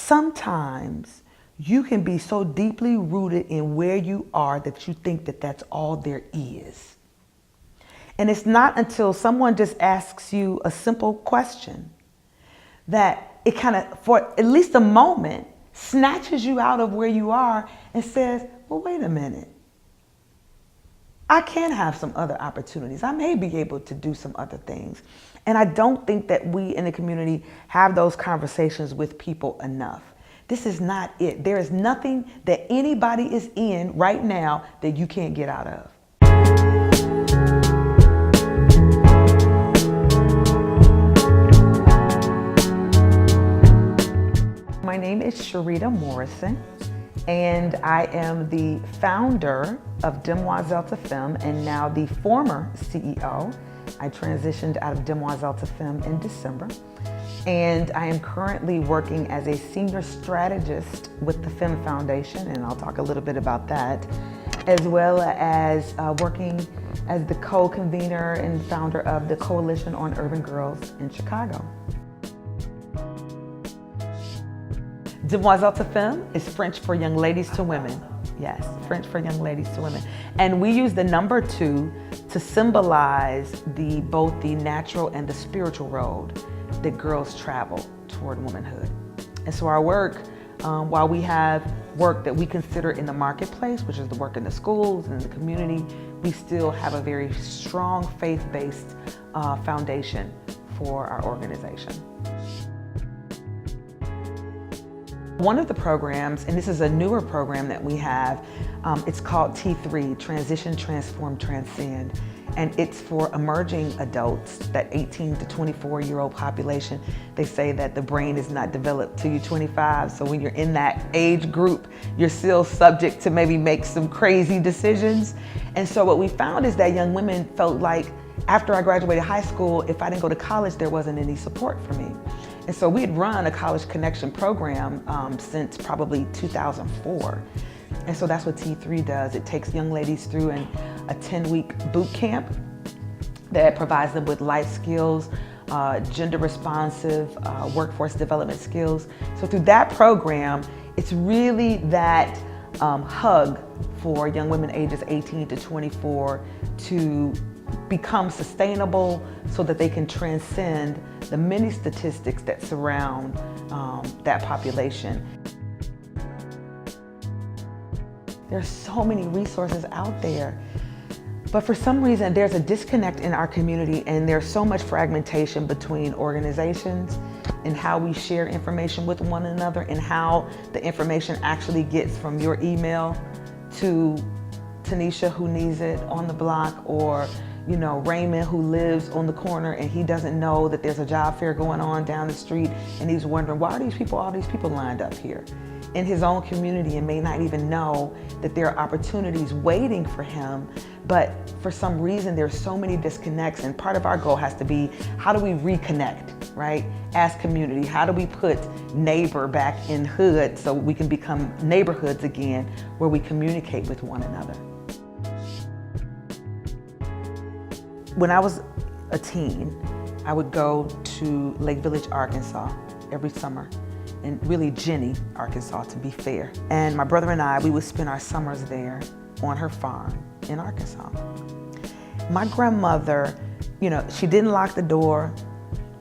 sometimes you can be so deeply rooted in where you are that you think that that's all there is. And it's not until someone just asks you a simple question that it kind of, for at least a moment, snatches you out of where you are and says, well, wait a minute. I can have some other opportunities. I may be able to do some other things. And I don't think that we in the community have those conversations with people enough. This is not it. There is nothing that anybody is in right now that you can't get out of. My name is Sherida Morrison, and I am the founder of Demoiselle to Femme and now the former CEO. I transitioned out of Demoiselle to Femme in December, and I am currently working as a senior strategist with the Femme Foundation, and I'll talk a little bit about that, as well as working as the co-convener and founder of the Coalition on Urban Girls in Chicago. Demoiselle to Femme is French for young ladies to women. Yes, French for young ladies to women. And we use the number 2 to symbolize both the natural and the spiritual road that girls travel toward womanhood. And so our work, while we have work that we consider in the marketplace, which is the work in the schools and the community, we still have a very strong faith-based foundation for our organization. One of the programs, and this is a newer program that we have, it's called T3, Transition, Transform, Transcend. And it's for emerging adults, that 18 to 24-year-old population. They say that the brain is not developed till you're 25. So when you're in that age group, you're still subject to maybe make some crazy decisions. And so what we found is that young women felt like after I graduated high school, if I didn't go to college, there wasn't any support for me. And so we had run a college connection program since probably 2004. And so that's what T3 does. It takes young ladies through a 10-week boot camp that provides them with life skills, gender responsive, workforce development skills. So through that program, it's really that hug for young women ages 18 to 24 to become sustainable so that they can transcend the many statistics that surround that population. There's so many resources out there, but for some reason there's a disconnect in our community, and there's so much fragmentation between organizations and how we share information with one another and how the information actually gets from your email to Tanisha who needs it on the block, or Raymond who lives on the corner and he doesn't know that there's a job fair going on down the street, and he's wondering, why are all these people lined up here in his own community, and may not even know that there are opportunities waiting for him. But for some reason, there's so many disconnects, and part of our goal has to be, how do we reconnect, right? As community, how do we put neighbor back in hood so we can become neighborhoods again, where we communicate with one another? When I was a teen, I would go to Lake Village, Arkansas every summer, and really Jenny, Arkansas, to be fair. And my brother and I, we would spend our summers there on her farm in Arkansas. My grandmother, she didn't lock the door.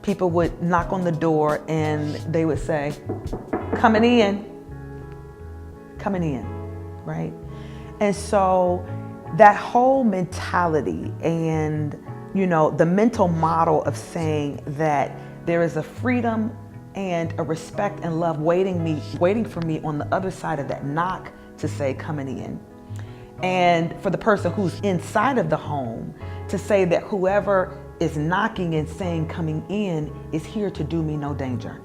People would knock on the door and they would say, coming in, right? And so that whole mentality and, the mental model of saying that there is a freedom and a respect and love waiting for me on the other side of that knock to say coming in. And for the person who's inside of the home to say that whoever is knocking and saying coming in is here to do me no danger,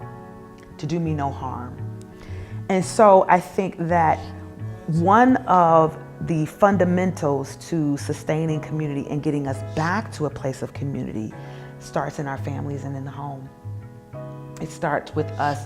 to do me no harm. And so I think that one of the fundamentals to sustaining community and getting us back to a place of community starts in our families and in the home. It starts with us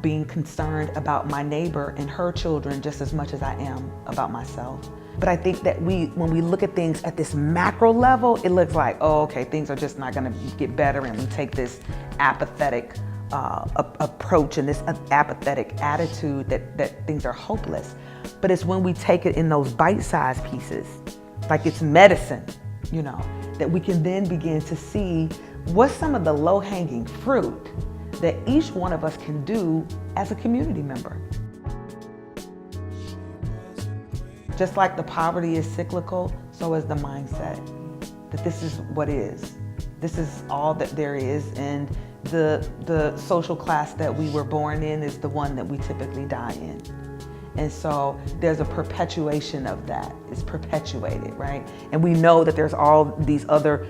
being concerned about my neighbor and her children just as much as I am about myself. But I think that when we look at things at this macro level, it looks like, oh, okay, things are just not gonna get better, and we take this apathetic approach and this apathetic attitude that things are hopeless. But it's when we take it in those bite-sized pieces, like it's medicine, you know, that we can then begin to see what's some of the low-hanging fruit that each one of us can do as a community member. Just like the poverty is cyclical, so is the mindset that this is what is. This is all that there is, and the social class that we were born in is the one that we typically die in. And so there's a perpetuation of that. It's perpetuated, right? And we know that there's all these other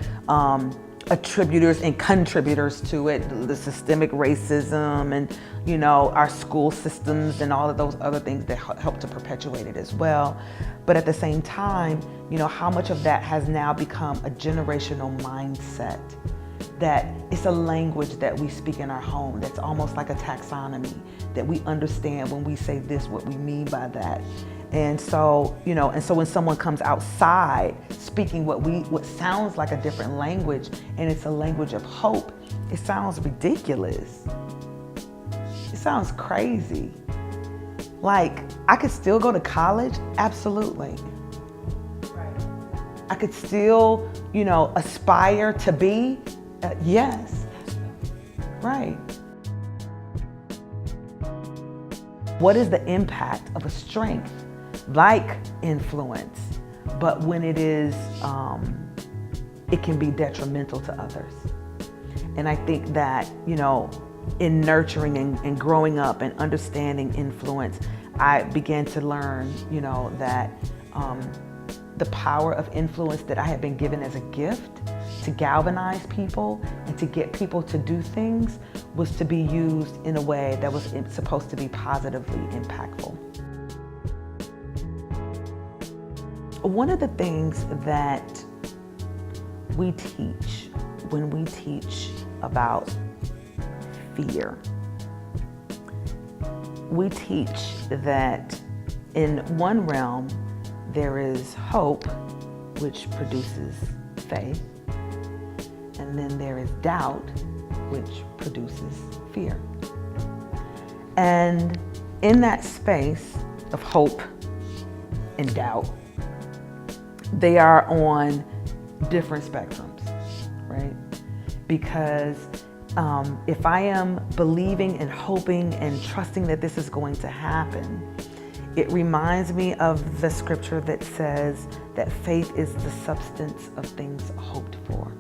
attributors and contributors to it, the systemic racism and, you know, our school systems and all of those other things that help to perpetuate it as well. But at the same time, you know, how much of that has now become a generational mindset, that it's a language that we speak in our home that's almost like a taxonomy, that we understand when we say this, what we mean by that. And so, you know, and so when someone comes outside speaking what sounds like a different language, and it's a language of hope, it sounds ridiculous. It sounds crazy. Like, I could still go to college? Absolutely. Right. I could still, you know, aspire to be? Yes. Right. What is the impact of a strength like influence, but when it is, it can be detrimental to others? And I think that, you know, in nurturing and growing up and understanding influence, I began to learn, you know, that the power of influence that I had been given as a gift to galvanize people and to get people to do things was to be used in a way that was supposed to be positively impactful. One of the things that we teach when we teach about fear, we teach that in one realm there is hope, which produces faith, and then there is doubt, which produces fear. And in that space of hope and doubt, they are on different spectrums, right? Because if I am believing and hoping and trusting that this is going to happen, it reminds me of the scripture that says that faith is the substance of things hoped for.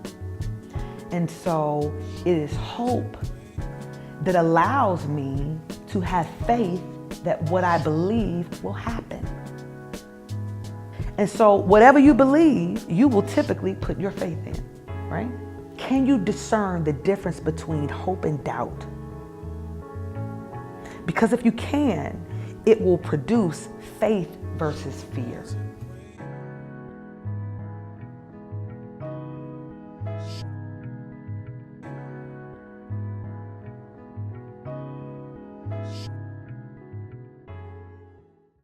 And so it is hope that allows me to have faith that what I believe will happen. And so whatever you believe, you will typically put your faith in, right? Can you discern the difference between hope and doubt? Because if you can, it will produce faith versus fear.